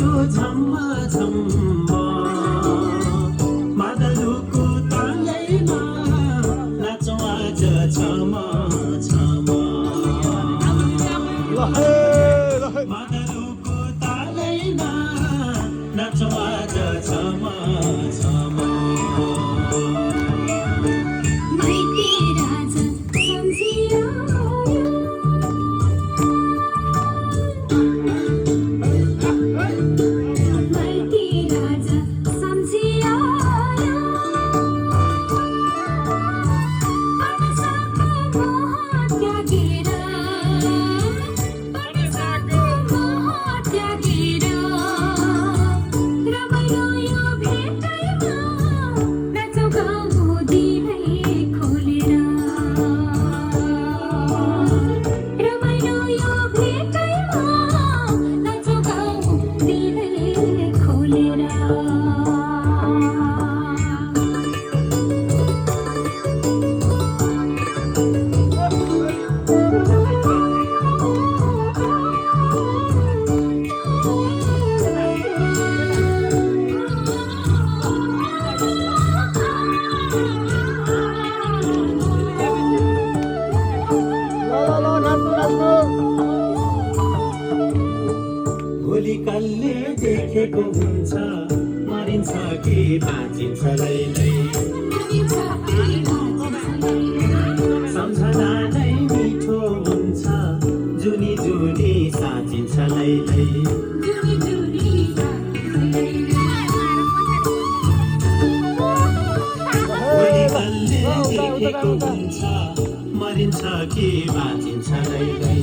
यो झम्मा झम्मा मादलुको तालैमा नाचौँ आज छमा छमा मादलुको तालैमा नाचौँ आज छमा छमा भोलि कल्ले देखेको हुन्छ मरिन्छ कि बाँचिन्छ लैलै सम्झना नै मिठो हुन्छ जुनी जुनी साँचिन्छ लैलै भोलि कल्ले देखेको हुन्छ मरिन्छ कि बाँचिन्छ लैलै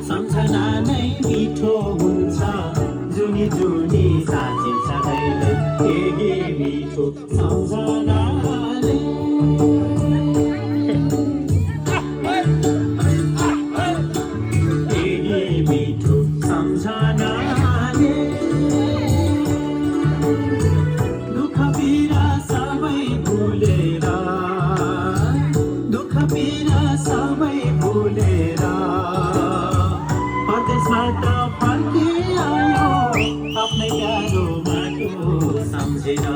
सम्झना नै मिठो हुन्छ जुनी जुनी साँचिन्छ लैलै के मिठो सम्झनाले के मिठो सम्झनाले दुःख पीडा सबै भुलेर दुःख पीडा सबै भुलेर परदेशबाट फर्किआयो आफ्नै प्यारो माटो सम्झेर